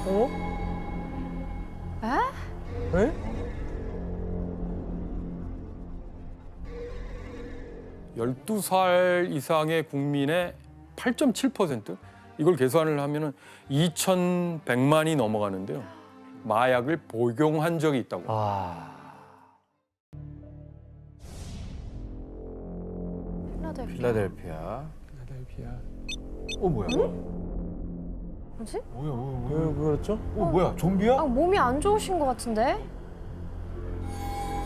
어? 에? 에? 12살 이상의 국민의 8.7%? 이걸 계산을 하면은 2,100만이 넘어가는데요. 마약을 복용한 적이 있다고. 아. 필라델피아. 필라델피아. 뭐야? 뭐지? 왜 그랬죠? 뭐야? 좀비야? 아, 몸이 안 좋으신 것 같은데?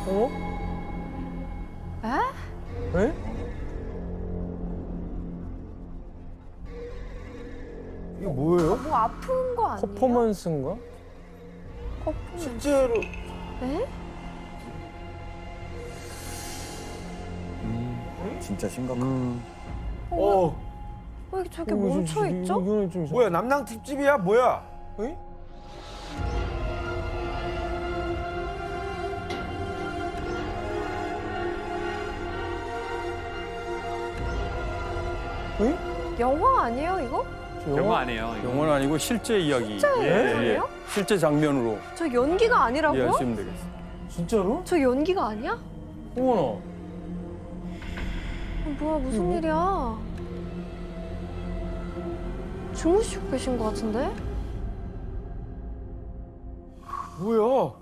어? 에? 에? 이거 뭐예요? 뭐 아픈 거 아니에요? 퍼포먼스인가? 퍼포먼스. 실제로 에? 진짜 심각하다. 어. 왜 이렇게 저렇게 멈춰있죠? 이거는 좀 뭐야 남낭 특집이야 뭐야? 에? 에? 영화 아니에요, 이거? 저 영화 아니에요. 이거. 영화는 아니고 실제 이야기. 진짜 영화예요? 실제 장면으로 저 연기가 아니라고요? 이해하시면 되겠습니다. 진짜로? 저 연기가 아니야? 어머나. 뭐야, 무슨 일이야? 주무시고 계신 것 같은데? 뭐야?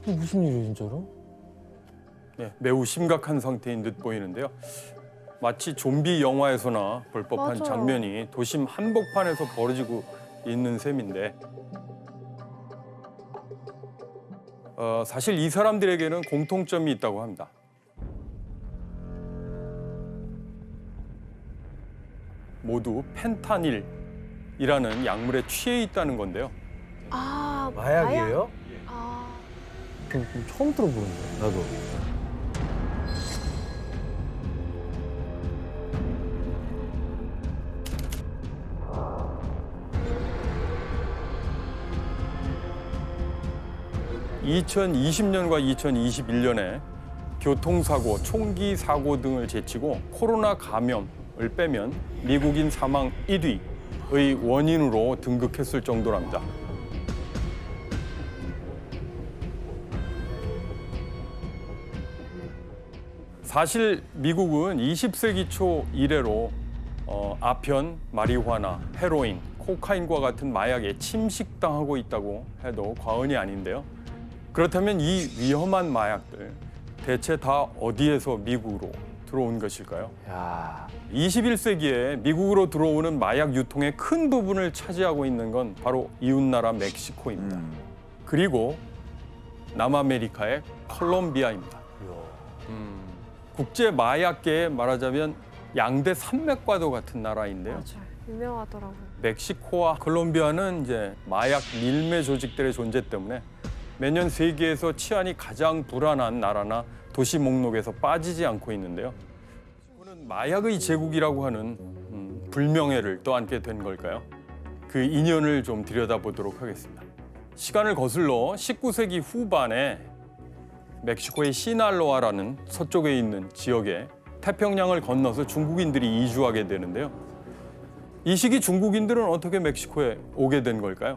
이게 무슨 일이야 진짜로? 네, 매우 심각한 상태인 듯 보이는데요. 마치 좀비 영화에서나 볼 법한 맞아요. 장면이 도심 한복판에서 벌어지고 있는 셈인데 사실 이 사람들에게는 공통점이 있다고 합니다. 모두 펜타닐이라는 약물에 취해 있다는 건데요. 아, 마약이에요? 아, 좀 처음 들어보는데. 나도. (2020년과 2021년에) 교통사고, 총기 사고 등을 제치고 코로나 감염을 빼면 미국인 사망 1위의 원인으로 등극했을 정도랍니다. 사실 미국은 20세기 초 이래로 아편, 마리화나, 헤로인, 코카인과 같은 마약에 침식당하고 있다고 해도 과언이 아닌데요. 그렇다면 이 위험한 마약들 대체 다 어디에서 미국으로 들어온 것일까요? 야. 21세기에 미국으로 들어오는 마약 유통의 큰 부분을 차지하고 있는 건 바로 이웃나라 멕시코입니다. 그리고 남아메리카의 콜롬비아입니다. 국제 마약계에 말하자면 양대 산맥과도 같은 나라인데요. 맞아요. 유명하더라고요. 멕시코와 콜롬비아는 이제 마약 밀매 조직들의 존재 때문에 매년 세계에서 치안이 가장 불안한 나라나 도시 목록에서 빠지지 않고 있는데요. 이거는 마약의 제국이라고 하는 불명예를 떠안게 된 걸까요? 그 인연을 좀 들여다보도록 하겠습니다. 시간을 거슬러 19세기 후반에 멕시코의 시날로아라는 서쪽에 있는 지역에 태평양을 건너서 중국인들이 이주하게 되는데요. 이 시기 중국인들은 어떻게 멕시코에 오게 된 걸까요?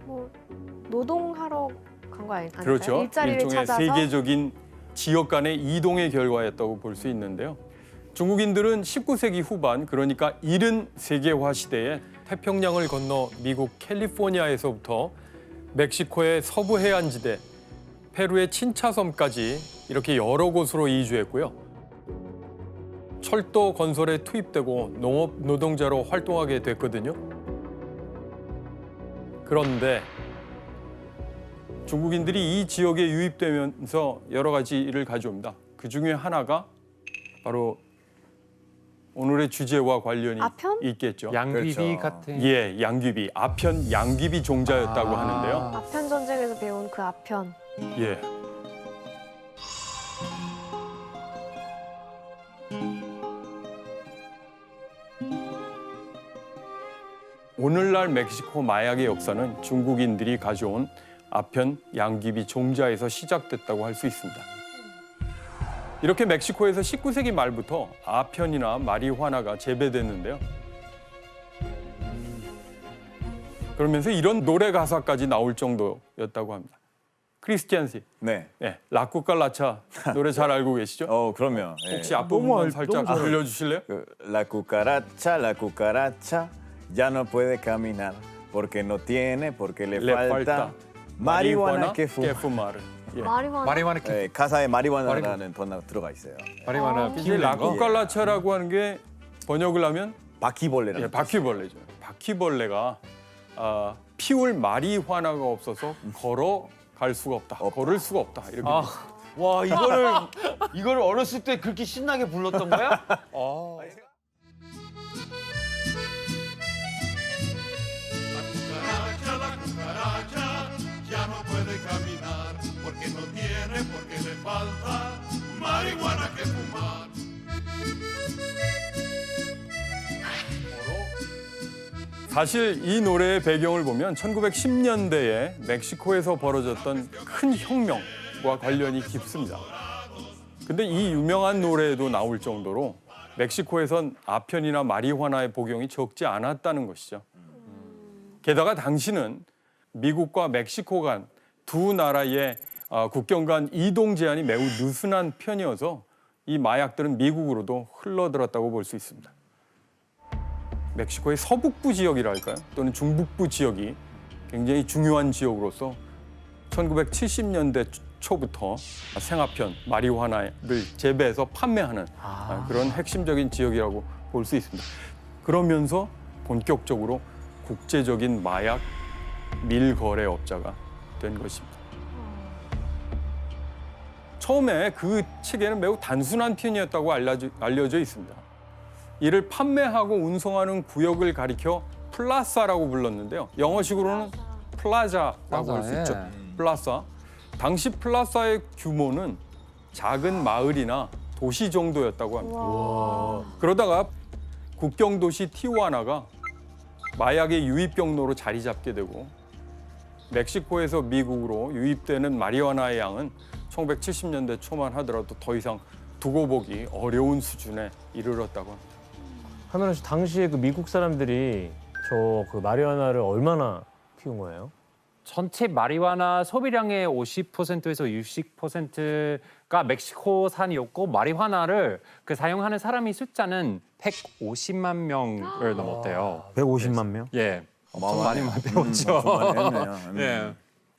뭐 노동하러 간 거 아닐까요? 그렇죠. 일자리를 일종의 찾아서 세계적인 지역 간의 이동의 결과였다고 볼 수 있는데요. 중국인들은 19세기 후반, 그러니까 이른 세계화 시대에 태평양을 건너 미국 캘리포니아에서부터 멕시코의 서부 해안지대, 페루의 친차섬까지 이렇게 여러 곳으로 이주했고요. 철도 건설에 투입되고 농업 노동자로 활동하게 됐거든요. 그런데 중국인들이 이 지역에 유입되면서 여러 가지 일을 가져옵니다. 그 중에 하나가 바로 오늘의 주제와 관련이 아편? 있겠죠. 양귀비 그렇죠. 같은. 예, 양귀비, 아편 양귀비 종자였다고 아. 하는데요. 아편 전쟁에서 배운 그 아편. 예. 오늘날 멕시코 마약의 역사는 중국인들이 가져온 아편 양귀비 종자에서 시작됐다고 할 수 있습니다. 이렇게 멕시코에서 19세기 말부터 아편이나 마리화나가 재배됐는데요. 그러면서 이런 노래 가사까지 나올 정도였다고 합니다. 크리스티안 씨, 네. 네, 라쿠칼라차 노래 잘 알고 계시죠? 그럼요. 예. 혹시 앞부분만 살짝 너무 잘 들려주실래요? La cucaracha ya no puede caminar porque no tiene, porque le falta marihuana que fumar. 예. 마리화나. 마리화나 예, 가사에 마리화나라는 단어가 들어가 있어요. 마리화나 이제 피우는 거. 라쿠칼라차라고 하는 게 번역을 하면 바퀴벌레라는 예, 바퀴벌레죠. 바퀴벌레가 피울 마리화나가 없어서 걸어갈 수가 없다. 걸을 수가 없다. 이렇게. 와 이거를 어렸을 때 그렇게 신나게 불렀던 거야? La cucaracha ya no puede caminar porque no tiene, porque le falta marihuana que fumar. 사실 이 노래의 배경을 보면 1910년대에 멕시코에서 벌어졌던 큰 혁명과 관련이 깊습니다. 근데 이 유명한 노래에도 나올 정도로 멕시코에선 아편이나 마리화나의 복용이 적지 않았다는 것이죠. 게다가 당시는 미국과 멕시코 간 두 나라의 국경 간 이동 제한이 매우 느슨한 편이어서 이 마약들은 미국으로도 흘러들었다고 볼 수 있습니다. 멕시코의 서북부 지역이랄까요? 또는 중북부 지역이 굉장히 중요한 지역으로서 1970년대 초부터 생아편, 마리화나를 재배해서 판매하는 그런 핵심적인 지역이라고 볼 수 있습니다. 그러면서 본격적으로 국제적인 마약 밀거래업자가 된 것입니다. 처음에 그 체계는 매우 단순한 편이었다고 알려져 있습니다. 이를 판매하고 운송하는 구역을 가리켜 플라사라고 불렀는데요. 영어식으로는 플라자라고 할 수 있죠. 플라사. 당시 플라사의 규모는 작은 마을이나 도시 정도였다고 합니다. 그러다가 국경 도시 티후아나가 마약의 유입 경로로 자리 잡게 되고 멕시코에서 미국으로 유입되는 마리화나의 양은 1970년대 초만 하더라도 더 이상 두고 보기 어려운 수준에 이르렀다고 합니다. 하면은 당시에 그 미국 사람들이 저 그 마리화나를 얼마나 피운 거예요? 전체 마리화나 소비량의 50%에서 60%가 멕시코산이었고 마리화나를 그 사용하는 사람이 숫자는 150만 명을 넘었대요. 150만 명? 예, 엄청 많이 배웠죠. 그만했네요. 예.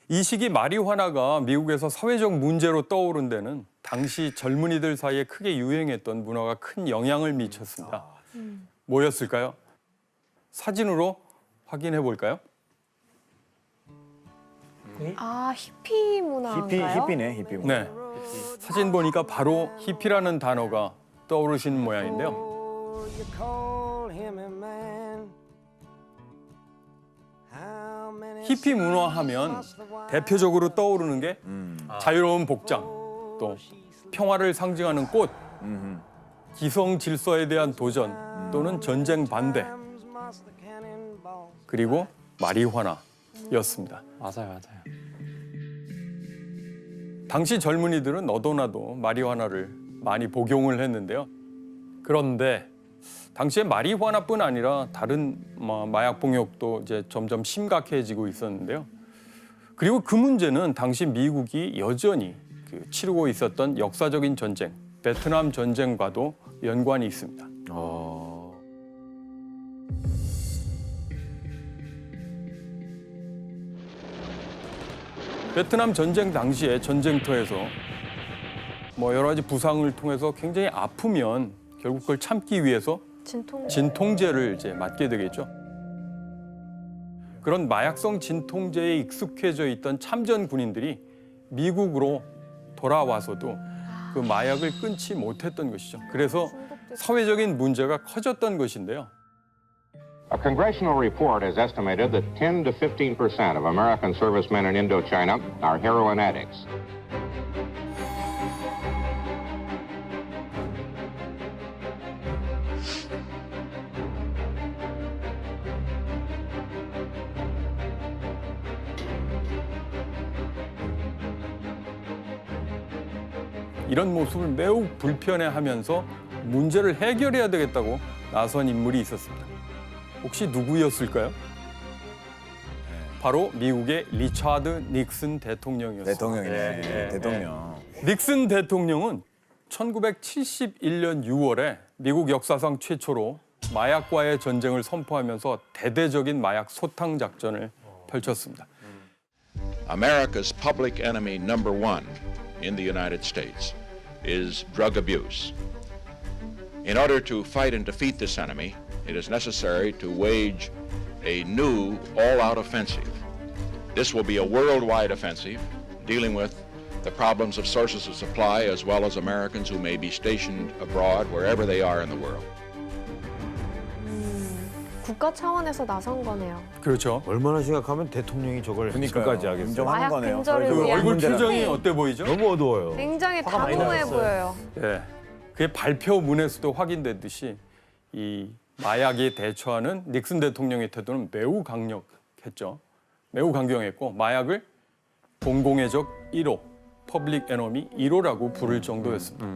이 시기 마리화나가 미국에서 사회적 문제로 떠오른 데는 당시 젊은이들 사이에 크게 유행했던 문화가 큰 영향을 미쳤습니다. 뭐였을까요? 사진으로 확인해 볼까요? 아, 히피 문화인가요? 히피네, 히피. 네. 사진 보니까 바로 히피라는 단어가 떠오르시는 모양인데요. 히피 문화하면 대표적으로 떠오르는 게 자유로운 복장, 또 평화를 상징하는 꽃, 기성 질서에 대한 도전 또는 전쟁 반대, 그리고 마리화나였습니다. 맞아요. 당시 젊은이들은 너도나도 마리화나를 많이 복용을 했는데요. 그런데 당시에 마리화나뿐 아니라 다른 마약 복용도 이제 점점 심각해지고 있었는데요. 그리고 그 문제는 당시 미국이 여전히 치르고 있었던 역사적인 전쟁, 베트남 전쟁과도 연관이 있습니다. 베트남 전쟁 당시에 전쟁터에서 여러 가지 부상을 통해서 굉장히 아프면 결국 그걸 참기 위해서 진통제를 이제 맞게 되겠죠. 그런 마약성 진통제에 익숙해져 있던 참전 군인들이 미국으로 돌아와서도 그 마약을 끊지 못했던 것이죠. 그래서 사회적인 문제가 커졌던 것인데요. A congressional report has estimated that 10 to 15% of American servicemen in Indochina are heroin addicts. 이런 모습을 매우 불편해하면서 문제를 해결해야 되겠다고 나선 인물이 있었습니다. 혹시 누구였을까요? 바로 미국의 리차드 닉슨 대통령이었습니다. 대통령이네. 대통령. 닉슨 대통령은 1971년 6월에 미국 역사상 최초로 마약과의 전쟁을 선포하면서 대대적인 마약 소탕 작전을 펼쳤습니다. America's public enemy number one in the United States is drug abuse. In order to fight and defeat this enemy, it is necessary to wage a new all-out offensive. This will be a worldwide offensive dealing with the problems of sources of supply as well as Americans who may be stationed abroad wherever they are in the world. 국가 차원에서 나선 거네요. 그렇죠. 얼마나 심각하면 대통령이 저걸 그러니까요. 지금까지 하겠어요. 인정하는 마약 거네요. 근절을 그 위한 얼굴 표정이 네. 어때 보이죠? 너무 어두워요. 굉장히 화가 많이 단호해 나셨어요. 보여요. 예. 그게 발표문에서도 확인됐듯이 이 마약에 대처하는 닉슨 대통령의 태도는 매우 강력했죠. 매우 강경했고 마약을 공공의 적 1호, 퍼블릭 에너미 1호라고 부를 정도였습니다.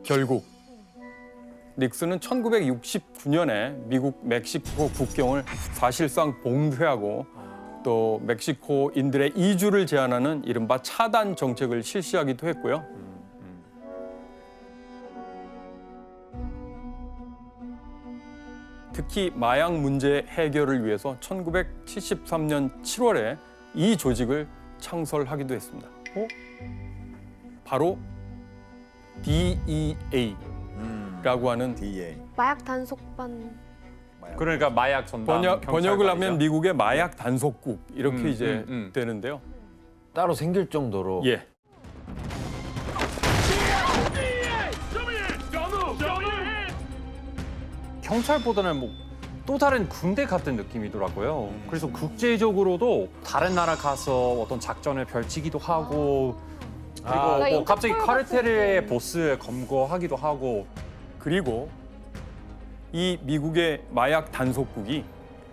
결국 닉슨은 1969년에 미국 멕시코 국경을 사실상 봉쇄하고 또 멕시코인들의 이주를 제한하는 이른바 차단 정책을 실시하기도 했고요. 특히 마약 문제 해결을 위해서 1973년 7월에 이 조직을 창설하기도 했습니다. 바로 DEA라고 하는 DA. 마약 단속반. 그러니까 마약 전담 번역을 하면 경찰관이죠. 미국의 마약 단속국 이렇게 이제 되는데요. 따로 생길 정도로 예. 경찰보다는 뭐 또 다른 군대 같은 느낌이더라고요. 그래서 국제적으로도 다른 나라 가서 어떤 작전을 펼치기도 하고 그리고 그러니까 뭐 갑자기 인터폴 카르텔의 같은. 보스 검거하기도 하고 그리고 이 미국의 마약 단속국이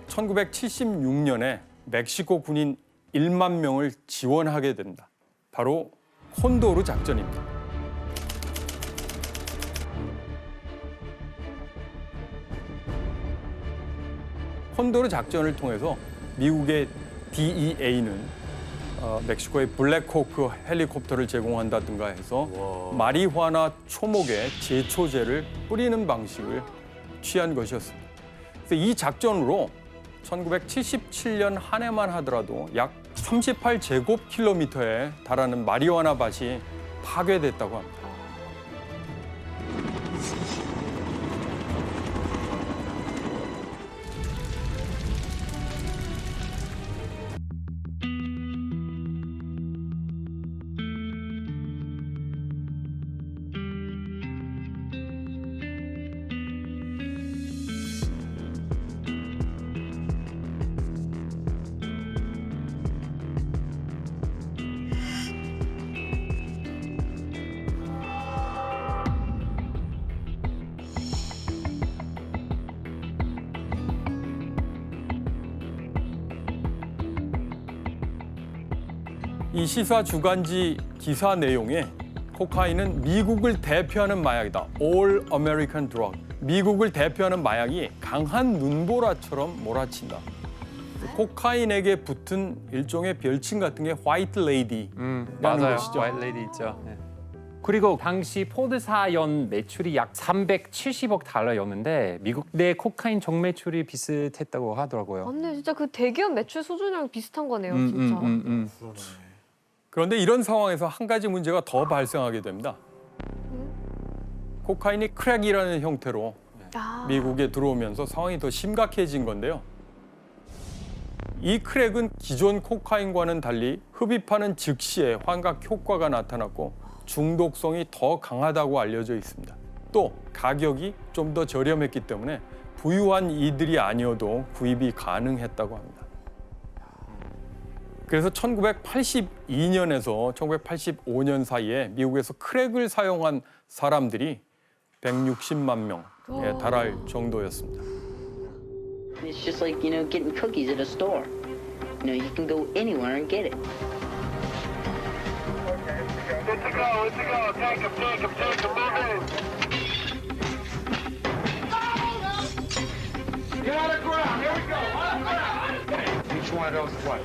1976년에 멕시코 군인 1만 명을 지원하게 됩니다. 바로 콘도르 작전입니다. 콘도르 작전을 통해서 미국의 DEA는 멕시코의 블랙호크 헬리콥터를 제공한다든가 해서 마리화나 초목에 제초제를 뿌리는 방식을 취한 것이었습니다. 그래서 이 작전으로 1977년 한 해만 하더라도 약 38제곱킬로미터에 달하는 마리화나 밭이 파괴됐다고 합니다. 이 시사 주간지 기사 내용에 코카인은 미국을 대표하는 마약이다. All American Drug. 미국을 대표하는 마약이 강한 눈보라처럼 몰아친다. 코카인에게 붙은 일종의 별칭 같은 게 화이트 레이디라는 맞아요. 것이죠. 화이트 레이디 있죠. 네. 그리고 당시 포드사 연 매출이 약 370억 달러였는데 미국 내 코카인 정매출이 비슷했다고 하더라고요. 근데 진짜 그 대기업 매출 수준이랑 비슷한 거네요, 진짜. 그런데 이런 상황에서 한 가지 문제가 더 발생하게 됩니다. 코카인이 크랙이라는 형태로 아, 미국에 들어오면서 상황이 더 심각해진 건데요. 이 크랙은 기존 코카인과는 달리 흡입하는 즉시에 환각 효과가 나타났고 중독성이 더 강하다고 알려져 있습니다. 또 가격이 좀 더 저렴했기 때문에 부유한 이들이 아니어도 구입이 가능했다고 합니다. 그래서 1982년에서 1985년 사이에 미국에서 크랙을 사용한 사람들이 160만 명에 달할 정도였습니다. It's just like, getting cookies at a store. You can go anywhere and get it. Good to go, good to go. Take him, move in. Get on the ground, here we go. one of those is what?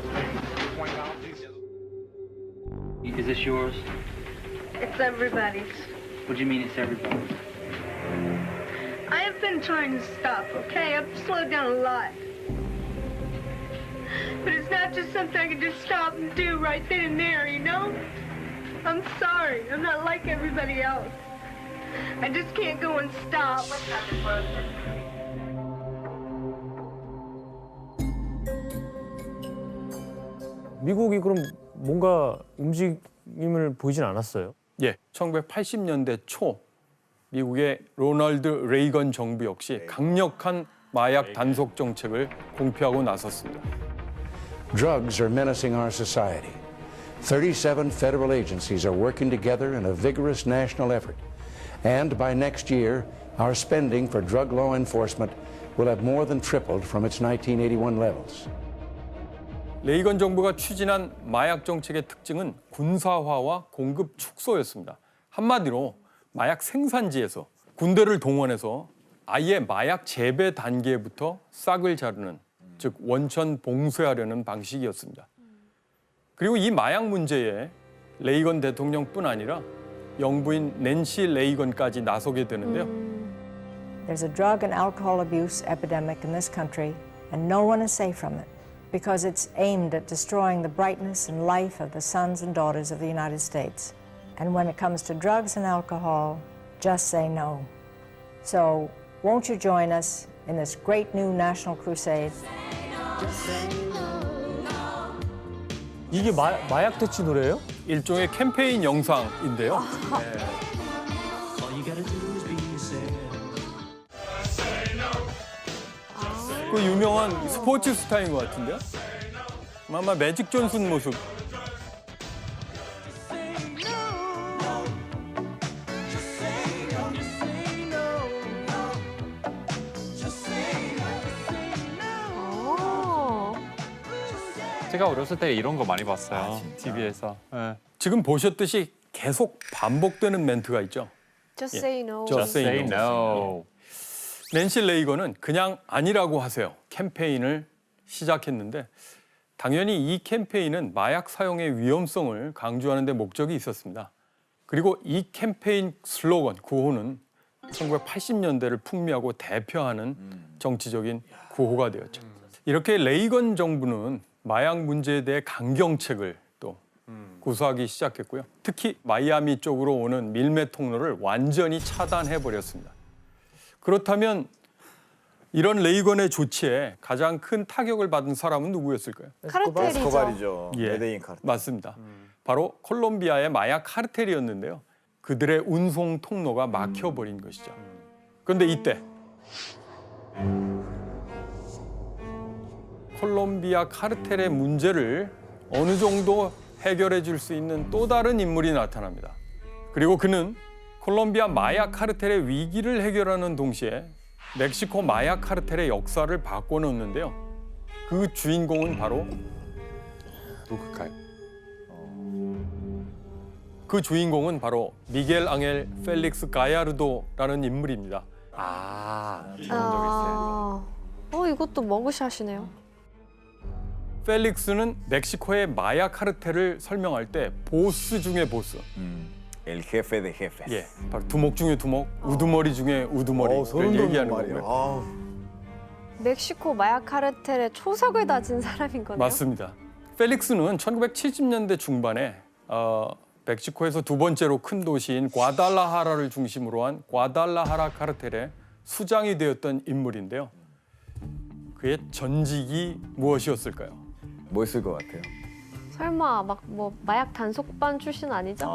$20? Is this yours? It's everybody's. What do you mean it's everybody's? I have been trying to stop, okay? I've slowed down a lot. But it's not just something I can just stop and do right then and there, you know? I'm sorry. I'm not like everybody else. I just can't go and stop. 미국이 그럼 뭔가 움직임을 보이진 않았어요? 예, 1980년대 초 미국의 로널드 레이건 정부 역시 강력한 마약 단속 정책을 공표하고 나섰습니다. Drugs are menacing our society. 37 federal agencies are working together in a vigorous national effort. And by next year, our spending for drug law enforcement will have more than tripled from its 1981 levels. 레이건 정부가 추진한 마약 정책의 특징은 군사화와 공급 축소였습니다. 한마디로 마약 생산지에서 군대를 동원해서 아예 마약 재배 단계부터 싹을 자르는, 즉 원천 봉쇄하려는 방식이었습니다. 그리고 이 마약 문제에 레이건 대통령뿐 아니라 영부인 낸시 레이건까지 나서게 되는데요. There's a drug and alcohol abuse epidemic in this country, and no one is safe from it because it's aimed at destroying the brightness and life of the sons and daughters of the United States. And when it comes to drugs and alcohol, just say no. So, won't you join us in this great new national crusade? 이게 마약 퇴치 노래예요? 일종의 캠페인 영상인데요. 그 유명한 스포츠 스타인 것 같은데요? 아마 매직 존슨 모습. 제가 어렸을 때 이런 거 많이 봤어요. TV에서. 네. 지금 보셨듯이 계속 반복되는 멘트가 있죠. Just say no. Just say no. 낸시 레이건은 그냥 아니라고 하세요. 캠페인을 시작했는데 당연히 이 캠페인은 마약 사용의 위험성을 강조하는 데 목적이 있었습니다. 그리고 이 캠페인 슬로건, 구호는 1980년대를 풍미하고 대표하는 정치적인 구호가 되었죠. 이렇게 레이건 정부는 마약 문제에 대해 강경책을 또 구사하기 시작했고요. 특히 마이애미 쪽으로 오는 밀매 통로를 완전히 차단해버렸습니다. 그렇다면 이런 레이건의 조치에 가장 큰 타격을 받은 사람은 누구였을까요? 카르텔이죠. 에스코바리죠. 예, 메데인 카르텔. 맞습니다. 바로 콜롬비아의 마약 카르텔이었는데요. 그들의 운송 통로가 막혀버린 것이죠. 그런데 이때 콜롬비아 카르텔의 문제를 어느 정도 해결해 줄 수 있는 또 다른 인물이 나타납니다. 그리고 그는 콜롬비아 마약 카르텔의 위기를 해결하는 동시에 멕시코 마약 카르텔의 역사를 바꿔놓는데요. 그 주인공은 바로 누굴까요? 그 주인공은 바로 미겔 앙헬 펠릭스 가야르도라는 인물입니다. 이것도 머그샷이네요. 펠릭스는 멕시코의 마약 카르텔을 설명할 때 보스 중에 보스. El jefe de jefes. 예, 바로 두목 중에 두목, 우두머리 중에 우두머리를 얘기하는 거고요. 멕시코 마약 카르텔의 초석을 다진 사람인 거네요. 맞습니다. 펠릭스는 1970년대 중반에 멕시코에서 두 번째로 큰 도시인 과달라하라를 중심으로 한 과달라하라 카르텔의 수장이 되었던 인물인데요. 그의 전직이 무엇이었을까요? 뭐였을 것 같아요? 설마 막 뭐 마약 단속반 출신 아니죠?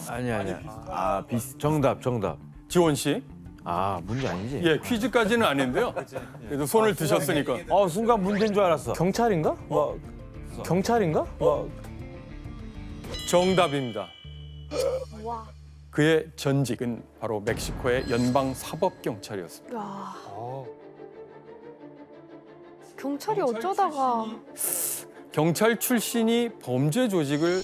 아니야. 정답. 지원 씨. 문제 아니지? 예, 퀴즈까지는 아닌데요. 그래도 손을 드셨으니까. 순간 문제인 줄 알았어. 경찰인가? 경찰인가? 정답입니다. 와. 그의 전직은 바로 멕시코의 연방 사법경찰이었습니다. 야. 경찰이 어쩌다가 경찰 출신이 범죄 조직을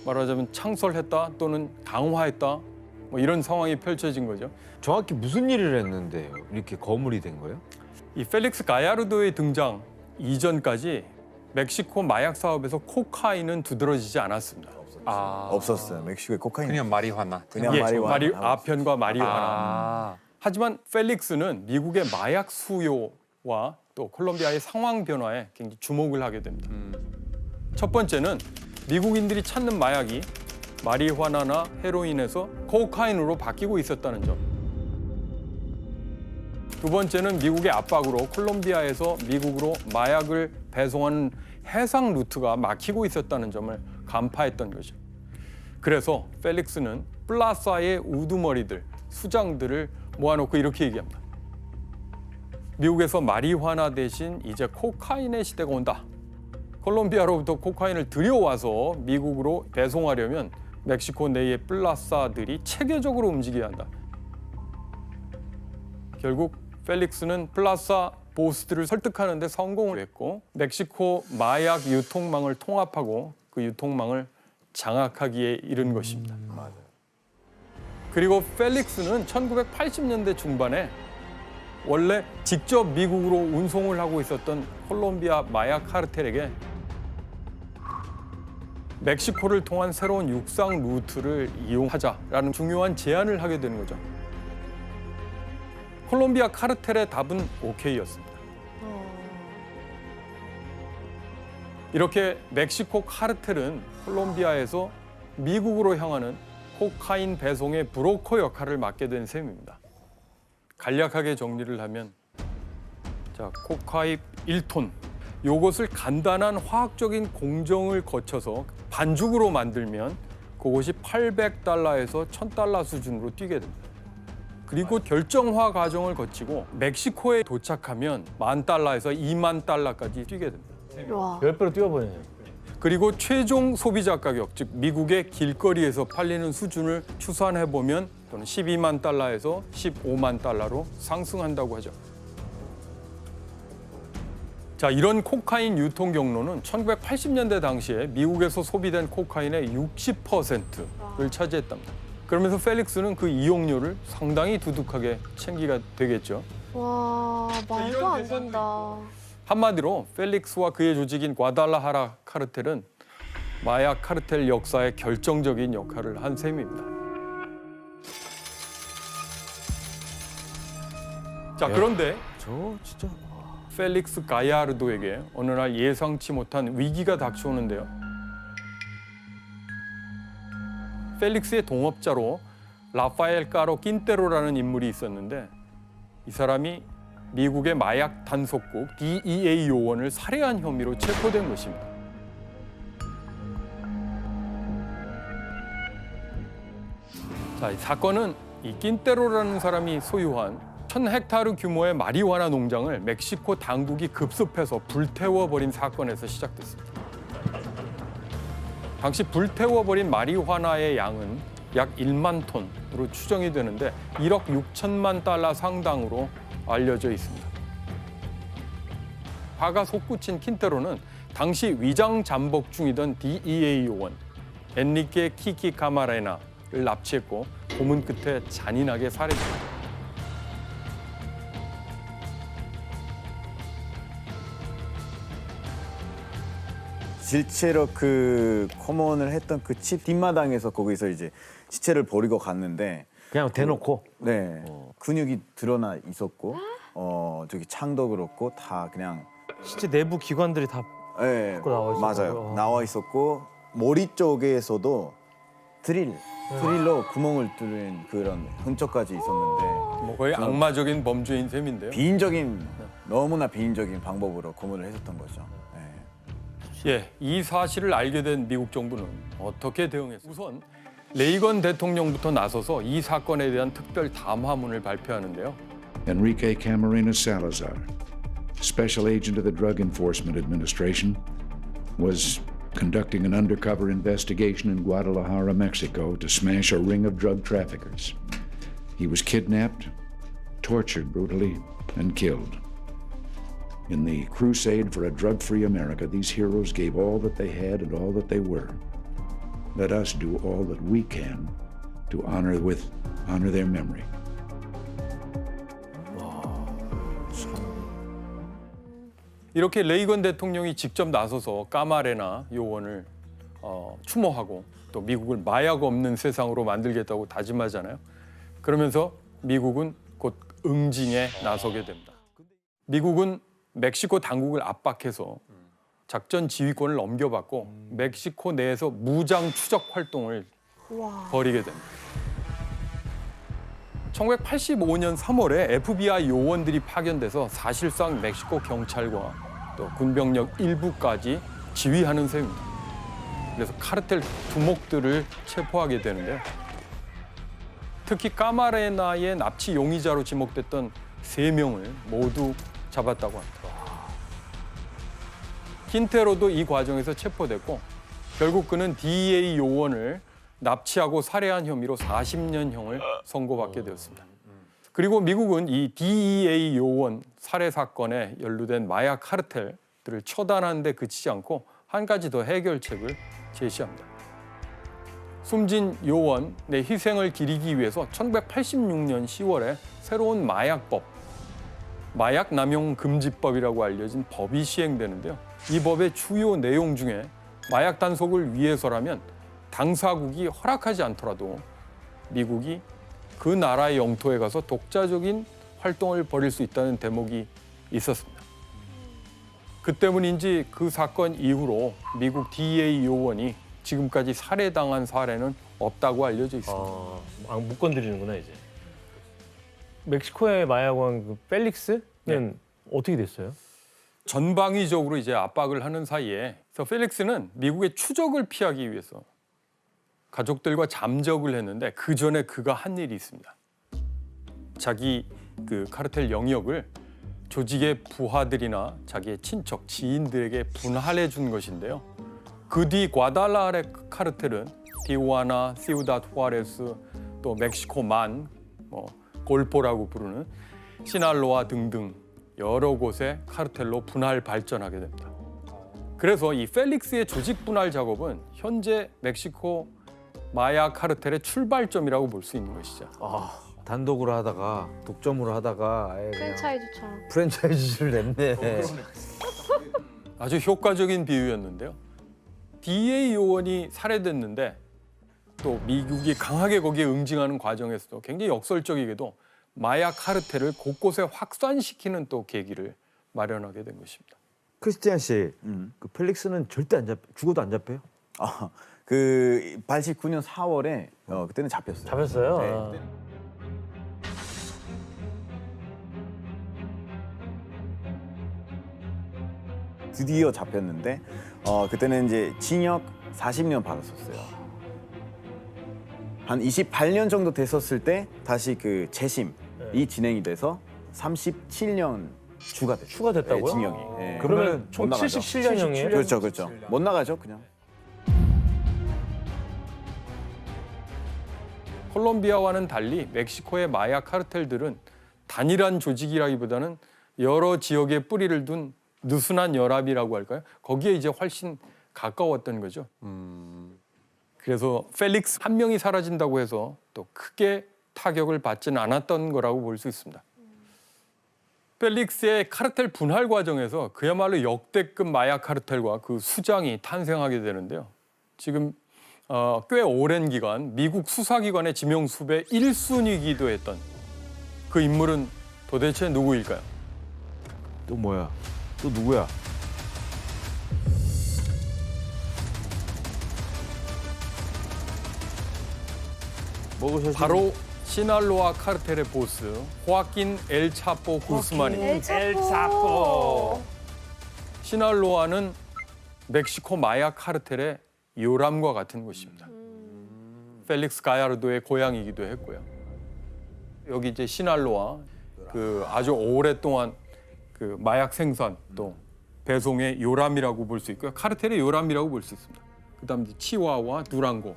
말하자면 창설했다 또는 강화했다 뭐 이런 상황이 펼쳐진 거죠. 정확히 무슨 일을 했는데 이렇게 거물이 된 거예요? 이 펠릭스 가야르도의 등장 이전까지 멕시코 마약 사업에서 코카인은 두드러지지 않았습니다. 없었어요. 멕시코에 코카인. 그냥 마리화나. 그냥 예, 마리화나. 아편과 마리화나. 하지만 펠릭스는 미국의 마약 수요와 또 콜롬비아의 상황 변화에 굉장히 주목을 하게 됩니다. 첫 번째는 미국인들이 찾는 마약이 마리화나나 헤로인에서 코카인으로 바뀌고 있었다는 점. 두 번째는 미국의 압박으로 콜롬비아에서 미국으로 마약을 배송하는 해상 루트가 막히고 있었다는 점을 간파했던 거죠. 그래서 펠릭스는 플라사의 우두머리들, 수장들을 모아놓고 이렇게 얘기합니다. 미국에서 마리화나 대신 이제 코카인의 시대가 온다. 콜롬비아로부터 코카인을 들여와서 미국으로 배송하려면 멕시코 내의 플라사들이 체계적으로 움직여야 한다. 결국 펠릭스는 플라사 보스들을 설득하는 데 성공을 했고 멕시코 마약 유통망을 통합하고 그 유통망을 장악하기에 이른 것입니다. 그리고 펠릭스는 1980년대 중반에 원래 직접 미국으로 운송을 하고 있었던 콜롬비아 마약 카르텔에게 멕시코를 통한 새로운 육상 루트를 이용하자라는 중요한 제안을 하게 되는 거죠. 콜롬비아 카르텔의 답은 오케이였습니다. 이렇게 멕시코 카르텔은 콜롬비아에서 미국으로 향하는 코카인 배송의 브로커 역할을 맡게 된 셈입니다. 간략하게 정리를 하면 자, 코카인 1톤 요것을 간단한 화학적인 공정을 거쳐서 반죽으로 만들면 그것이 800달러에서 1000달러 수준으로 뛰게 됩니다. 그리고 결정화 과정을 거치고 멕시코에 도착하면 10,000달러에서 20,000달러까지 뛰게 됩니다. 와. 10배로 뛰어버리네요. 그리고 최종 소비자 가격, 즉 미국의 길거리에서 팔리는 수준을 추산해보면 또는 120,000달러에서 150,000달러로 상승한다고 하죠. 자, 이런 코카인 유통 경로는 1980년대 당시에 미국에서 소비된 코카인의 60%를 차지했답니다. 그러면서 펠릭스는 그 이용료를 상당히 두둑하게 챙기게 되겠죠. 와, 말도 안 된다. 한마디로 펠릭스와 그의 조직인 과달라하라 카르텔은 마약 카르텔 역사에 결정적인 역할을 한 셈입니다. 자, 그런데 저 진짜 펠릭스 가야르도에게 어느 날 예상치 못한 위기가 닥쳐오는데요. 펠릭스의 동업자로 라파엘 까로 낀테로라는 인물이 있었는데 이 사람이 미국의 마약 단속국 DEA 요원을 살해한 혐의로 체포된 것입니다. 자, 이 사건은 이 낀테로라는 사람이 소유한 1000헥타르 규모의 마리화나 농장을 멕시코 당국이 급습해서 불태워버린 사건에서 시작됐습니다. 당시 불태워버린 마리화나의 양은 약 1만 톤으로 추정이 되는데 1억 6천만 달러 상당으로 알려져 있습니다. 화가 솟구친 킨테로는 당시 위장 잠복 중이던 DEA 요원 엔리케 키키 카마레나를 납치했고 고문 끝에 잔인하게 살해했습니다. 실제로 그 코몬을 했던 그 집 뒷마당에서 거기서 이제 시체를 버리고 갔는데 그냥 대놓고 네 근육이 드러나 있었고 저기 창도 그렇고 다 그냥 실제 내부 기관들이 다 네, 나와 있었고 맞아요. 나와 있었고 머리 쪽에서도 드릴로 구멍을 뚫는 그런 흔적까지 있었는데 뭐 거의 악마적인 범죄인 셈인데요. 너무나 비인적인 방법으로 고문을 했었던 거죠. 예, 이 사실을 알게 된 미국 정부는 어떻게 대응했습니까? 우선 레이건 대통령부터 나서서 이 사건에 대한 특별 담화문을 발표하는데요. Enrique Camarena Salazar, Special Agent of the Drug Enforcement Administration, was conducting an undercover investigation in Guadalajara, Mexico, to smash a ring of drug traffickers. He was kidnapped, tortured brutally, and killed. In the crusade for a drug-free America, these heroes gave all that they had and all that they were. Let us do all that we can to honor their memory. 이렇게 레이건 대통령이 직접 나서서 까마레나 요원을 추모하고 또 미국을 마약 없는 세상으로 만들겠다고 다짐하잖아요. 그러면서 미국은 곧 응징에 나서게 됩니다. 미국은 멕시코 당국을 압박해서 작전 지휘권을 넘겨받고 멕시코 내에서 무장 추적 활동을 벌이게 됩니다. 1985년 3월에 FBI 요원들이 파견돼서 사실상 멕시코 경찰과 또 군병력 일부까지 지휘하는 셈입니다. 그래서 카르텔 두목들을 체포하게 되는데요. 특히 까마레나의 납치 용의자로 지목됐던 3명을 모두 잡았다고 합니다. 킨테로도 이 과정에서 체포됐고 결국 그는 DEA 요원을 납치하고 살해한 혐의로 40년형을 선고받게 되었습니다. 그리고 미국은 이 DEA 요원 살해 사건에 연루된 마약 카르텔들을 처단하는 데 그치지 않고 한 가지 더 해결책을 제시합니다. 숨진 요원의 희생을 기리기 위해서 1986년 10월에 새로운 마약법, 마약 남용 금지법이라고 알려진 법이 시행되는데요. 이 법의 주요 내용 중에 마약 단속을 위해서라면 당사국이 허락하지 않더라도 미국이 그 나라의 영토에 가서 독자적인 활동을 벌일 수 있다는 대목이 있었습니다. 그 때문인지 그 사건 이후로 미국 DEA 요원이 지금까지 살해당한 사례는 없다고 알려져 있습니다. 못 건드리는구나 이제. 멕시코의 마약왕 그 펠릭스는 어떻게 됐어요? 전방위적으로 이제 압박을 하는 사이에 그래서 펠릭스는 미국의 추적을 피하기 위해서 가족들과 잠적을 했는데 그 전에 그가 한 일이 있습니다. 자기 그 카르텔 영역을 조직의 부하들이나 자기의 친척, 지인들에게 분할해 준 것인데요. 그 뒤 과달라하레 카르텔은 티후아나, 시우다드 후아레스, 또 멕시코만, 골포라고 부르는 시날로아 등등 여러 곳의 카르텔로 분할 발전하게 됩니다. 그래서 이 펠릭스의 조직 분할 작업은 현재 멕시코 마약 카르텔의 출발점이라고 볼 수 있는 것이죠. 단독으로 하다가 독점으로 하다가 아예 그냥 프랜차이즈처럼. 프랜차이즈를 냈네. 아주 효과적인 비유였는데요. DEA 요원이 살해됐는데 또 미국이 강하게 거기에 응징하는 과정에서도 굉장히 역설적이게도 마약 카르텔을 곳곳에 확산시키는 또 계기를 마련하게 된 것입니다. 크리스티안 씨, 그 펠릭스는 절대 안 죽어도 안 잡혀요? 그 89년 4월에 그때는 잡혔어요. 잡혔어요? 네. 드디어 잡혔는데 그때는 이제 징역 40년 받았었어요. 한 28년 정도 됐었을 때 다시 그 재심이 진행이 돼서 37년 추가됐다고요? 네, 징역이. 네. 그러면 총 77년형이에요? 그렇죠, 그렇죠. 못 나가죠, 그냥. 콜롬비아와는 달리 멕시코의 마약 카르텔들은 단일한 조직이라기보다는 여러 지역에 뿌리를 둔 느슨한 연합이라고 할까요? 거기에 이제 훨씬 가까웠던 거죠. 그래서 펠릭스 한 명이 사라진다고 해서 또 크게 타격을 받지는 않았던 거라고 볼 수 있습니다. 펠릭스의 카르텔 분할 과정에서 그야말로 역대급 마약 카르텔과 그 수장이 탄생하게 되는데요. 지금 꽤 오랜 기간 미국 수사기관의 지명수배 1순위이기도 했던 그 인물은 도대체 누구일까요? 또 뭐야? 또 누구야? 바로 시날로아 카르텔의 보스 호아킨 엘 차포 구스만입니다. 엘 차포. 시날로아는 멕시코 마약 카르텔의 요람과 같은 곳입니다. 펠릭스 가야르도의 고향이기도 했고요. 여기 이제 시날로아 그 아주 오랫동안 그 마약 생산 또 배송의 요람이라고 볼 수 있고요. 카르텔의 요람이라고 볼 수 있습니다. 그다음 이제 치와와 두랑고.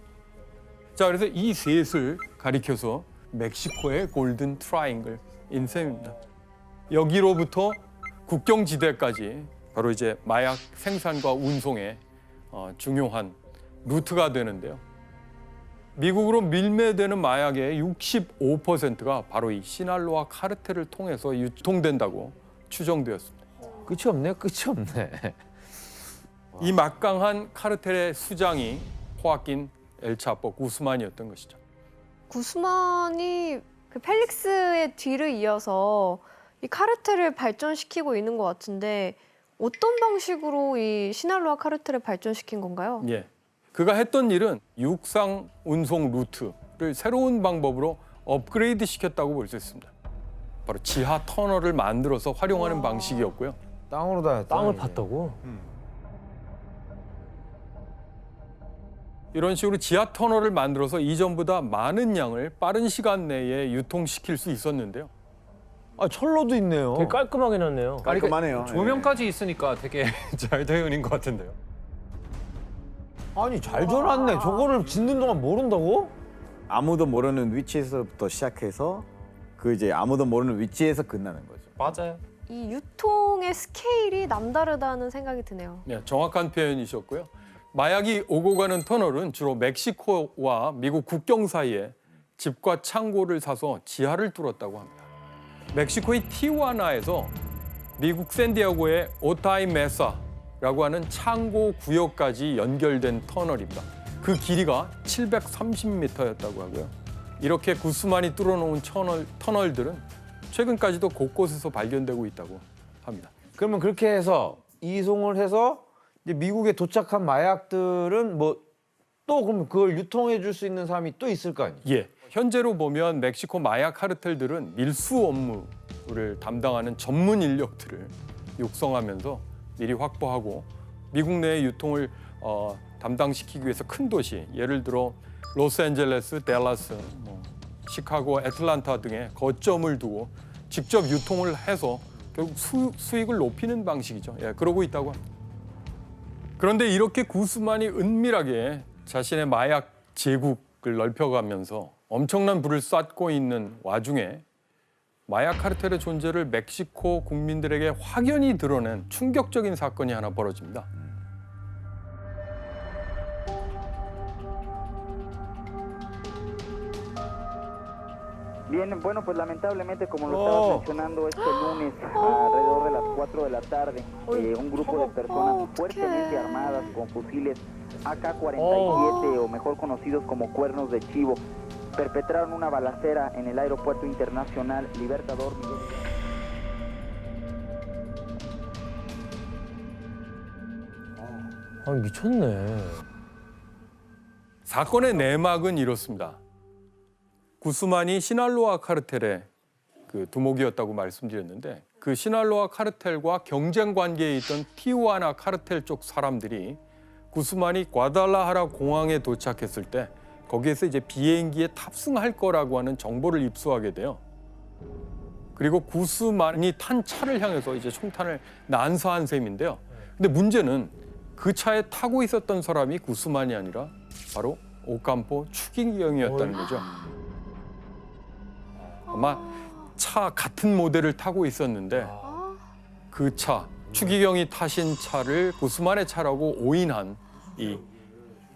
자, 그래서 이 셋을 가리켜서 멕시코의 골든 트라이앵글 인셈입니다. 여기로부터 국경지대까지 바로 이제 마약 생산과 운송의 중요한 루트가 되는데요. 미국으로 밀매되는 마약의 65%가 바로 이 시날로아 카르텔을 통해서 유통된다고 추정되었습니다. 끝이 없네, 끝이 없네. 이 막강한 카르텔의 수장이 호아킨 엘차포 구스만이었던 것이죠. 구스만이 그 펠릭스의 뒤를 이어서 이 카르텔을 발전시키고 있는 것 같은데 어떤 방식으로 이 시날로아 카르텔을 발전시킨 건가요? 예, 그가 했던 일은 육상 운송 루트를 새로운 방법으로 업그레이드 시켰다고 볼 수 있습니다. 바로 지하 터널을 만들어서 활용하는 방식이었고요. 땅으로 다녔다. 땅을 팠다고? 이런 식으로 지하 터널을 만들어서 이전보다 많은 양을 빠른 시간 내에 유통시킬 수 있었는데요. 아, 철로도 있네요. 되게 깔끔하게 놨네요. 깔끔하네요. 조명까지 있으니까 되게 잘 되어있는 것 같은데요. 아니, 잘 줘놨네. 저거를 짓는 동안 모른다고? 아무도 모르는 위치에서부터 시작해서 그 이제 아무도 모르는 위치에서 끝나는 거죠. 맞아요. 이 유통의 스케일이 남다르다는 생각이 드네요. 네, 정확한 표현이셨고요. 마약이 오고 가는 터널은 주로 멕시코와 미국 국경 사이에 집과 창고를 사서 지하를 뚫었다고 합니다. 멕시코의 티후아나에서 미국 샌디에고의 오타이 메사라고 하는 창고 구역까지 연결된 터널입니다. 그 길이가 730m였다고 하고요. 이렇게 구스만이 뚫어놓은 터널들은 최근까지도 곳곳에서 발견되고 있다고 합니다. 그러면 그렇게 해서 이송을 해서 이제 미국에 도착한 마약들은 뭐 또 그럼 그걸 유통해 줄 수 있는 사람이 또 있을 거 아니에요? 예. 현재로 보면 멕시코 마약 카르텔들은 밀수 업무를 담당하는 전문 인력들을 육성하면서 미리 확보하고 미국 내의 유통을 담당시키기 위해서 큰 도시, 예를 들어 로스앤젤레스, 댈러스, 시카고, 애틀란타 등의 거점을 두고 직접 유통을 해서 결국 수익을 높이는 방식이죠. 예, 그러고 있다고 합니다. 그런데 이렇게 구스만이 은밀하게 자신의 마약 제국을 넓혀가면서 엄청난 부를 쌓고 있는 와중에 마약 카르텔의 존재를 멕시코 국민들에게 확연히 드러낸 충격적인 사건이 하나 벌어집니다. Bien, bueno, pues lamentablemente, como lo estabas mencionando, este lunes, alrededor de las 4 de la tarde, un grupo de personas fuertemente armadas con fusiles AK-47, o mejor conocidos como cuernos de chivo, perpetraron una balacera en el aeropuerto internacional Libertador Miguel. 아, 미쳤네. 사건의 내막은 이렇습니다. 구스만이 시날로아 카르텔의 그 두목이었다고 말씀드렸는데 그 시날로아 카르텔과 경쟁 관계에 있던 티후아나 카르텔 쪽 사람들이 구스만이 과달라하라 공항에 도착했을 때 거기에서 이제 비행기에 탑승할 거라고 하는 정보를 입수하게 돼요. 그리고 구스만이 탄 차를 향해서 이제 총탄을 난사한 셈인데요. 근데 문제는 그 차에 타고 있었던 사람이 구스만이 아니라 바로 오캄포 추기경이었다는 거죠. 아마 차 같은 모델을 타고 있었는데 그 차, 추기경이 타신 차를 구스만의 차라고 오인한 이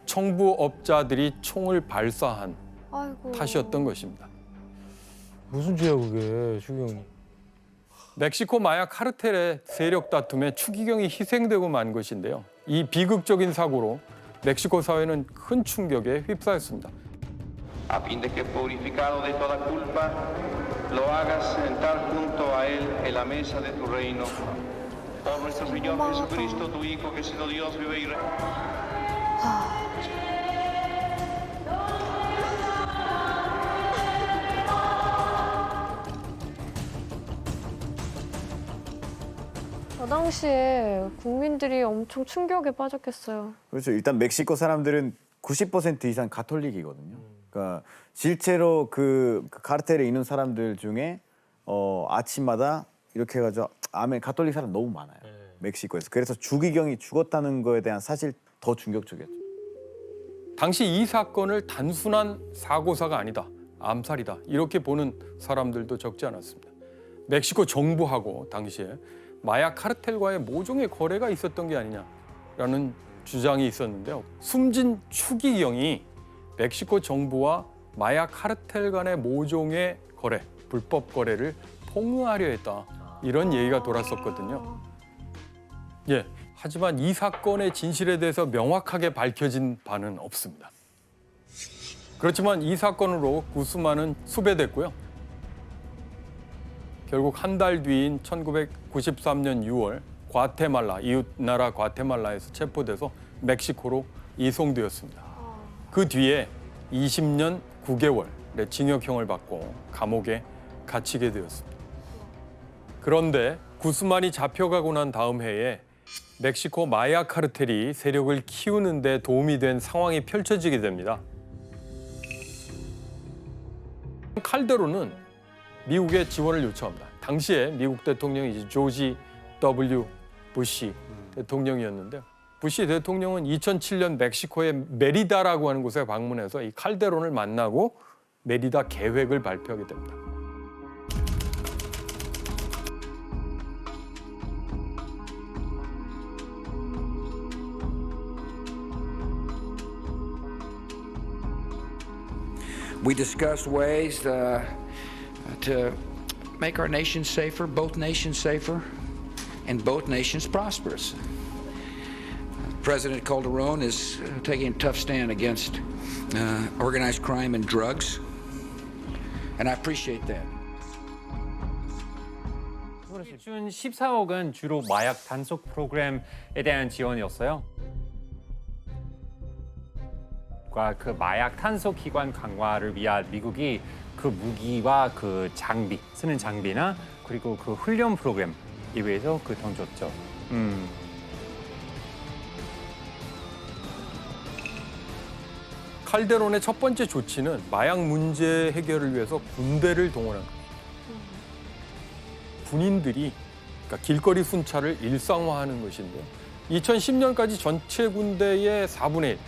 청부업자들이 총을 발사한 아이고. 탓이었던 것입니다. 무슨 죄야 그게, 추기경이. 멕시코 마약 카르텔의 세력 다툼에 추기경이 희생되고 만 것인데요. 이 비극적인 사고로 멕시코 사회는 큰 충격에 휩싸였습니다. A fin de que purificado de toda culpa, lo hagas sentar junto a él en la mesa de tu reino. Por nuestro Señor Jesucristo, tu Hijo, que siendo Dios vive y 그 당시에 국민들이 엄청 충격에 빠졌겠어요. 그렇죠. 일단 멕시코 사람들은 90% 이상 가톨릭이거든요. 그러니까 실제로 그 카르텔에 있는 사람들 중에 아침마다 이렇게 해가지고 아멘 가톨릭 사람 너무 많아요. 멕시코에서. 그래서 추기경이 죽었다는 거에 대한 사실 더 충격적이었죠. 당시 이 사건을 단순한 사고사가 아니다, 암살이다 이렇게 보는 사람들도 적지 않았습니다. 멕시코 정부하고 당시에 마약 카르텔과의 모종의 거래가 있었던 게 아니냐라는 주장이 있었는데요. 숨진 추기경이 멕시코 정부와 마약 카르텔 간의 모종의 거래, 불법 거래를 통응하려 했다. 이런 얘기가 돌았었거든요. 예. 하지만 이 사건의 진실에 대해서 명확하게 밝혀진 바는 없습니다. 그렇지만 이 사건으로 구스만은 수배됐고요. 결국 한 달 뒤인 1993년 6월 과테말라, 이웃나라 과테말라에서 체포돼서 멕시코로 이송되었습니다. 그 뒤에 20년 9개월의 징역형을 받고 감옥에 갇히게 되었습니다. 그런데 구스만이 잡혀가고 난 다음 해에 멕시코 마약 카르텔이 세력을 키우는 데 도움이 된 상황이 펼쳐지게 됩니다. 칼데론은 미국의 지원을 요청합니다. 당시에 미국 대통령이 조지 W. 부시 대통령이었는데요. 부시 대통령은 2007년 멕시코의 메리다라고 하는 곳에 방문해서 이 칼데론을 만나고 메리다 계획을 발표하게 됩니다. We discussed ways to make our nation safer, both nations safer, and both nations prosperous. President Calderon is taking a tough stand against organized crime and drugs, and I appreciate that. 준 14억은 주로 마약 단속 프로그램에 대한 지원이었어요. 그 마약 단속 기관 강화를 위한 미국이 그 무기와 그 장비, 쓰는 장비나 그리고 그 훈련 프로그램 이외에서 그 돈 줬죠. 칼데론의 첫 번째 조치는 마약 문제 해결을 위해서 군대를 동원한 겁니다. 군인들이 그러니까 길거리 순찰을 일상화하는 것인데요. 2010년까지 전체 군대의 4분의 1,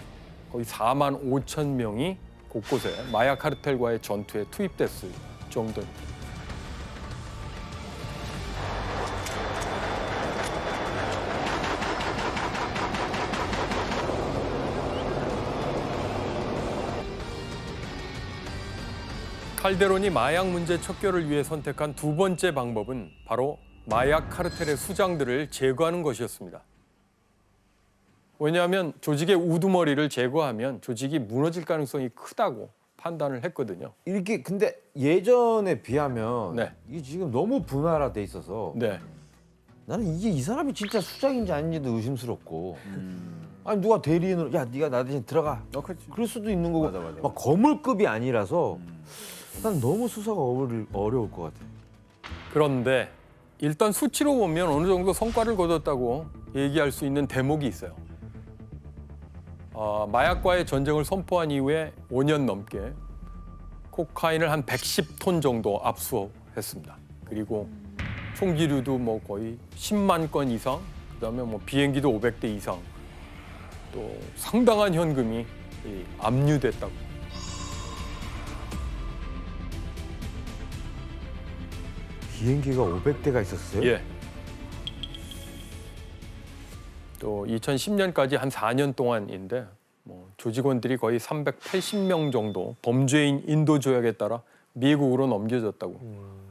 거의 4만 5천 명이 곳곳에 마약 카르텔과의 전투에 투입됐을 정도입니다. 칼데론이 마약 문제 척결을 위해 선택한 두 번째 방법은 바로 마약 카르텔의 수장들을 제거하는 것이었습니다. 왜냐하면 조직의 우두머리를 제거하면 조직이 무너질 가능성이 크다고 판단을 했거든요. 이렇게 근데 예전에 비하면 이게 지금 너무 분할화돼 있어서 나는 이게 이 사람이 진짜 수장인지 아닌지도 의심스럽고 아니 누가 대리인으로 야 네가 나 대신 들어가 그럴 수도 있는 거고 막 거물급이 아니라서 난 너무 수사가 어려울 것 같아. 그런데 일단 수치로 보면 어느 정도 성과를 거뒀다고 얘기할 수 있는 대목이 있어요. 마약과의 전쟁을 선포한 이후에 5년 넘게 코카인을 한 110톤 정도 압수했습니다. 그리고 총기류도 뭐 거의 10만 건 이상, 그다음에 뭐 비행기도 500대 이상, 또 상당한 현금이 압류됐다고. 비행기가 500대가 있었어요? 예. 또 2010년까지 한 4년 동안인데 조직원들이 거의 380명 정도 범죄인 인도 조약에 따라 미국으로 넘겨졌다고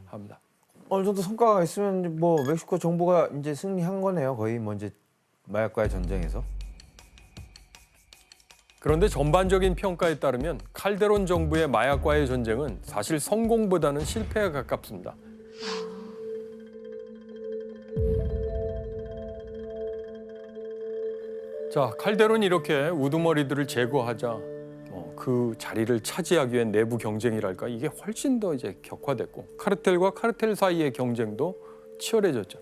합니다. 어느 정도 성과가 있으면 뭐 멕시코 정부가 이제 승리한 거네요. 거의 뭐 이제 마약과의 전쟁에서. 그런데 전반적인 평가에 따르면 칼데론 정부의 마약과의 전쟁은 사실 성공보다는 실패에 가깝습니다. 자, 칼데론이 이렇게 우두머리들을 제거하자 그 자리를 차지하기 위한 내부 경쟁이랄까 이게 훨씬 더 이제 격화됐고 카르텔과 카르텔 사이의 경쟁도 치열해졌죠.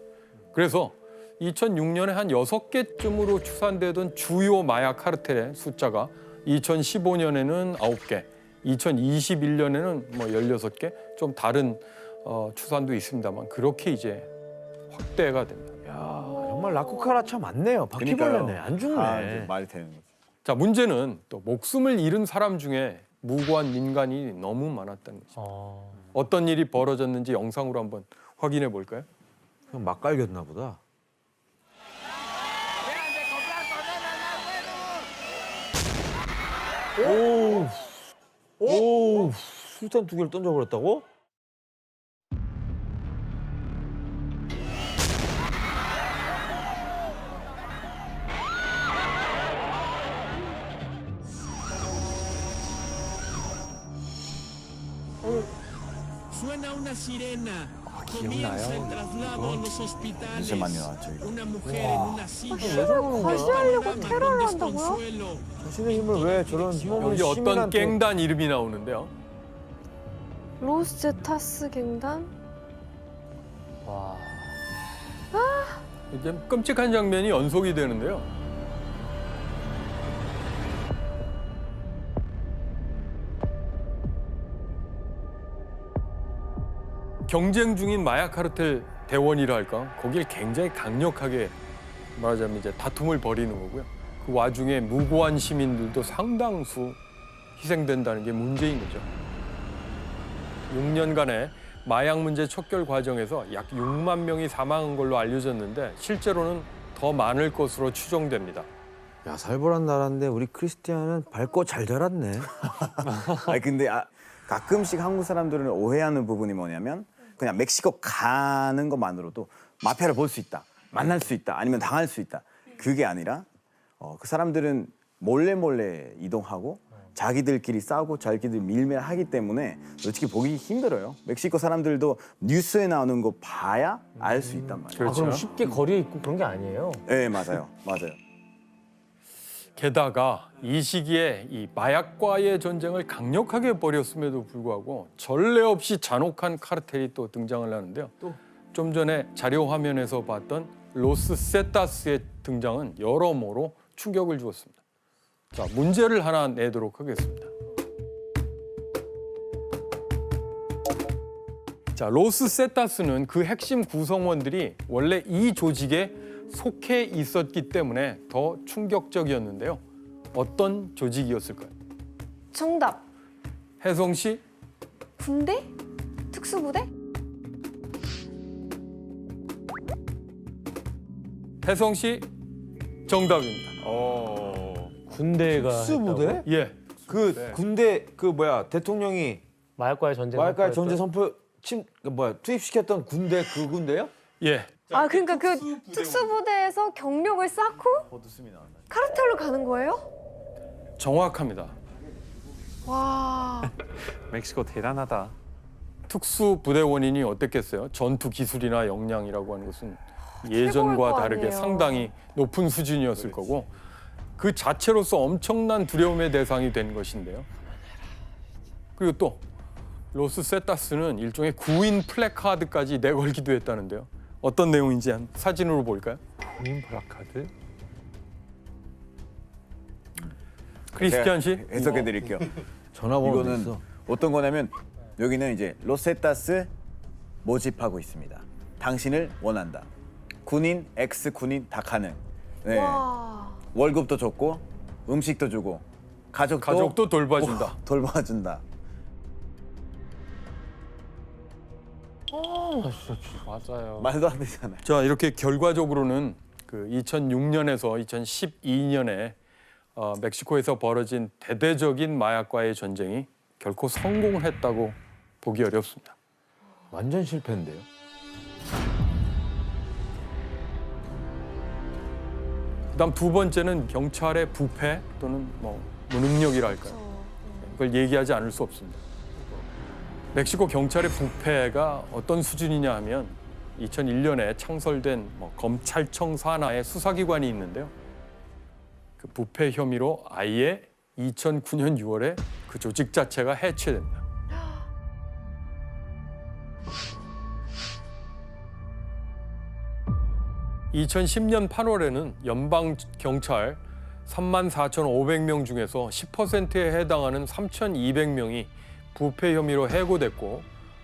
그래서 2006년에 한 6개쯤으로 추산되던 주요 마약 카르텔의 숫자가 2015년에는 9개, 2021년에는 뭐 16개, 좀 다른 추산도 있습니다만 그렇게 이제 확대가 됩니다. 야, 정말 라쿠카라차 맞네요. 바퀴벌레네. 안 죽네. 말이 되는 거죠. 자, 문제는 또 목숨을 잃은 사람 중에 무고한 민간이 너무 많았다는 거죠. 어떤 일이 벌어졌는지 영상으로 한번 확인해 볼까요? 그냥 막 깔겼나 보다. 오, 술탄 2개를 던져버렸다고? suena una sirena. Comienza el traslado a los hospitales. 진짜 많이 나왔죠 이거. Una mujer en una silla. 힘을 과시하려고 테러를 한다고요? 자신의 힘을 왜 저런 힘없는 여기 어떤 시민한테 갱단 이름이 나오는데요. 로스제타스 갱단? 와. 이제 끔찍한 장면이 연속이 되는데요. 경쟁 중인 마약 카르텔 대원이라 할까? 거길 굉장히 강력하게 말하자면 이제 다툼을 벌이는 거고요. 그 와중에 무고한 시민들도 상당수 희생된다는 게 문제인 거죠. 6년간의 마약 문제 척결 과정에서 약 6만 명이 사망한 걸로 알려졌는데 실제로는 더 많을 것으로 추정됩니다. 야, 살벌한 나라인데 우리 크리스티안은 밝고 잘 자랐네. 아니 근데 가끔씩 한국 사람들은 오해하는 부분이 뭐냐면 그냥 멕시코 가는 것만으로도 마피아를 볼 수 있다, 만날 수 있다, 아니면 당할 수 있다. 그게 아니라 그 사람들은 몰래 이동하고 자기들끼리 싸우고 자기들 밀매하기 때문에 솔직히 보기 힘들어요. 멕시코 사람들도 뉴스에 나오는 거 봐야 알 수 있단 말이에요. 그렇죠. 그럼 쉽게 거리에 있고 그런 게 아니에요. 네, 맞아요. 게다가 이 시기에 이 마약과의 전쟁을 강력하게 벌였음에도 불구하고 전례 없이 잔혹한 카르텔이 또 등장을 하는데요. 좀 전에 자료 화면에서 봤던 로스 세타스의 등장은 여러모로 충격을 주었습니다. 자, 문제를 하나 내도록 하겠습니다. 자, 로스 세타스는 그 핵심 구성원들이 원래 이 조직에 속해 있었기 때문에 더 충격적이었는데요. 어떤 조직이었을까요? 정답. 혜성 씨? 군대? 특수부대? 혜성 씨? 정답입니다. 군대가 특수부대? 했다고요? 예. 그 군대 그 뭐야 대통령이 마약과의 전쟁 선포 투입시켰던 군대 그 군대요? 예. 아 그러니까 그 특수부대에서 경력을 쌓고 카르텔로 가는 거예요? 정확합니다. 와. 멕시코 대단하다. 특수 부대원인이 어땠겠어요? 전투 기술이나 역량이라고 하는 것은 예전과 다르게 아니에요. 상당히 높은 수준이었을 거고 그 자체로서 엄청난 두려움의 대상이 된 것인데요. 그리고 또 로스 세타스는 일종의 구인 플래카드까지 내걸기도 했다는데요. 어떤 내용인지 한 사진으로 볼까요? 구인 플래카드? 크리스티안 씨? 해석해 드릴게요. 전화번호 이거는 있어. 어떤 거냐면 여기는 이제 로세타스 모집하고 있습니다. 당신을 원한다. 군인, 엑스 군인 다 가능. 네. 와. 월급도 좋고 음식도 주고 가족도 돌봐준다. 돌봐준다. 맞아요. 말도 안 되잖아요. 자, 이렇게 결과적으로는 그 2006년에서 2012년에 멕시코에서 벌어진 대대적인 마약과의 전쟁이 결코 성공을 했다고 보기 어렵습니다. 완전 실패인데요. 그다음 두 번째는 경찰의 부패 또는 뭐 무능력이라 할까요? 그걸 얘기하지 않을 수 없습니다. 멕시코 경찰의 부패가 어떤 수준이냐 하면 2001년에 창설된 검찰청 산하의 수사기관이 있는데요. 그 부패 혐의로 아예 2009년 6월에 그 조직 자체가 해체됩니다. (2010년 8월에는) 연방 경찰 34,500명 중에서 10%에 해당하는 3,200명이 부패 혐의로 해고됐고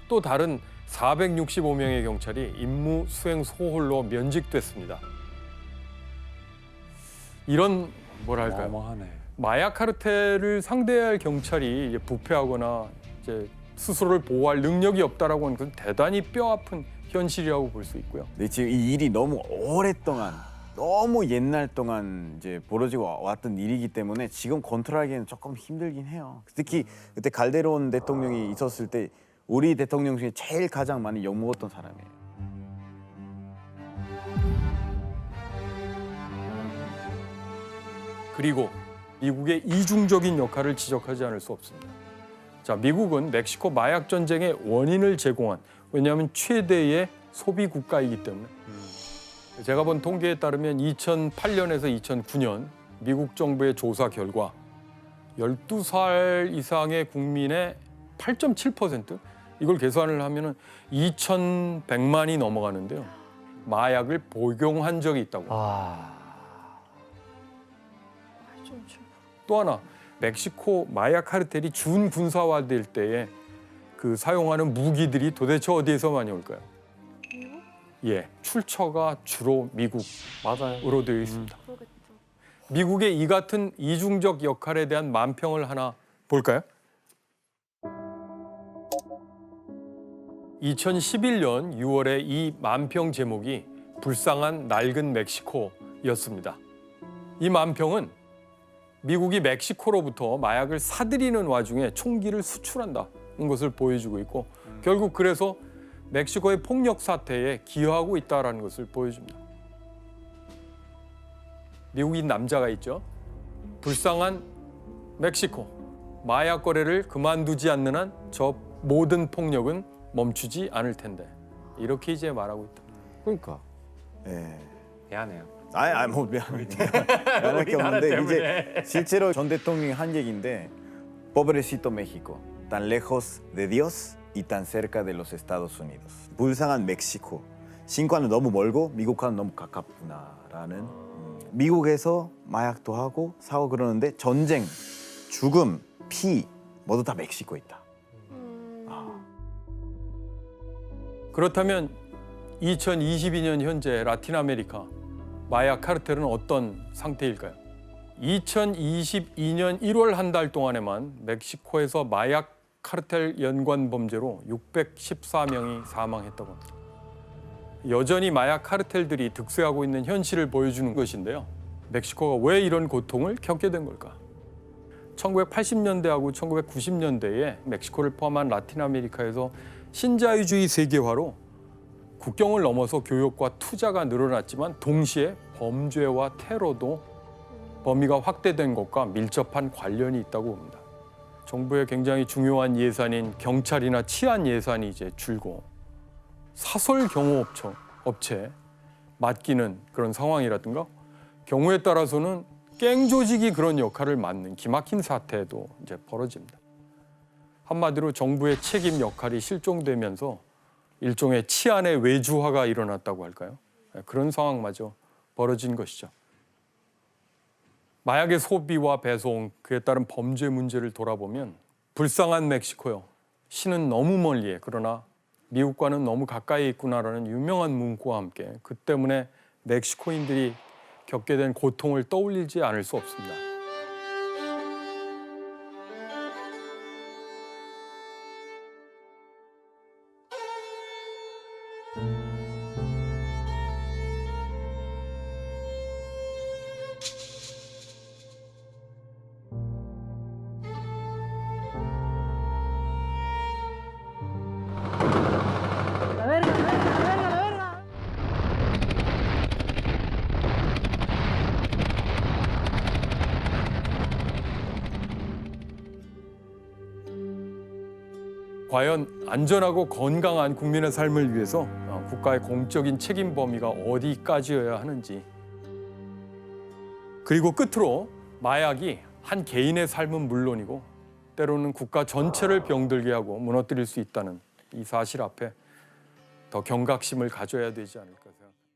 또 다른 465명의 경찰이 임무 수행 소홀로 면직됐습니다. 이런 뭐랄까요? 어마어마하네. 마약 카르텔을 상대할 경찰이 부패하거나 이제 스스로를 보호할 능력이 없다라고 하는 건 대단히 뼈아픈 현실이라고 볼 수 있고요. 근데 지금 이 일이 너무 오랫동안, 너무 옛날 동안 이제 벌어지고 왔던 일이기 때문에 지금 컨트롤하기에는 조금 힘들긴 해요. 특히 그때 칼데론 대통령이 있었을 때 우리 대통령 중에 제일 가장 많이 욕먹었던 사람이에요. 그리고 미국의 이중적인 역할을 지적하지 않을 수 없습니다. 자, 미국은 멕시코 마약 전쟁의 원인을 제공한, 왜냐하면 최대의 소비 국가이기 때문에. 제가 본 통계에 따르면 2008년에서 2009년 미국 정부의 조사 결과 12살 이상의 국민의 8.7%, 이걸 계산을 하면은 2,100만이 넘어가는데요. 마약을 복용한 적이 있다고. 또 하나, 멕시코 마약 카르텔이 준군사화될 때에 그 사용하는 무기들이 도대체 어디에서 많이 올까요? 예, 출처가 주로 미국으로 되어 있습니다. 미국의 이 같은 이중적 역할에 대한 만평을 하나 볼까요? 2011년 6월에 이 만평 제목이 불쌍한 낡은 멕시코였습니다. 이 만평은 미국이 멕시코로부터 마약을 사들이는 와중에 총기를 수출한다는 것을 보여주고 있고 결국 그래서 멕시코의 폭력 사태에 기여하고 있다는 것을 보여줍니다. 미국인 남자가 있죠. 불쌍한 멕시코, 마약 거래를 그만두지 않는 한 저 모든 폭력은 멈추지 않을 텐데. 이렇게 이제 말하고 있다. 그러니까. 예. 미안해요. 뭐 미안할 게 없는데 이제 실제로 전 대통령이 한 얘기인데 Pobrecito México, tan lejos de Dios y tan cerca de los Estados Unidos. 불쌍한 멕시코, 신과는 너무 멀고 미국과는 너무 가깝구나라는. 미국에서 마약도 하고 사고 그러는데 전쟁, 죽음, 피 모두 다 멕시코에 있다. 그렇다면 2022년 현재 라틴 아메리카 마약 카르텔은 어떤 상태일까요? 2022년 1월 한 달 동안에만 멕시코에서 마약 카르텔 연관 범죄로 614명이 사망했다고 합니다. 여전히 마약 카르텔들이 득세하고 있는 현실을 보여주는 것인데요. 멕시코가 왜 이런 고통을 겪게 된 걸까? 1980년대하고 1990년대에 멕시코를 포함한 라틴 아메리카에서 신자유주의 세계화로 국경을 넘어서 교육과 투자가 늘어났지만 동시에 범죄와 테러도 범위가 확대된 것과 밀접한 관련이 있다고 봅니다. 정부의 굉장히 중요한 예산인 경찰이나 치안 예산이 이제 줄고 사설 경호업체 맡기는 그런 상황이라든가 경우에 따라서는 갱 조직이 그런 역할을 맡는 기막힌 사태도 이제 벌어집니다. 한마디로 정부의 책임 역할이 실종되면서 일종의 치안의 외주화가 일어났다고 할까요? 그런 상황마저 벌어진 것이죠. 마약의 소비와 배송, 그에 따른 범죄 문제를 돌아보면 불쌍한 멕시코요. 신은 너무 멀리에 그러나 미국과는 너무 가까이 있구나라는 유명한 문구와 함께 그 때문에 멕시코인들이 겪게 된 고통을 떠올리지 않을 수 없습니다. 과연 안전하고 건강한 국민의 삶을 위해서 국가의 공적인 책임 범위가 어디까지여야 하는지, 그리고 끝으로 마약이 한 개인의 삶은 물론이고 때로는 국가 전체를 병들게 하고 무너뜨릴 수 있다는 이 사실 앞에 더 경각심을 가져야 되지 않을까 생각합니다.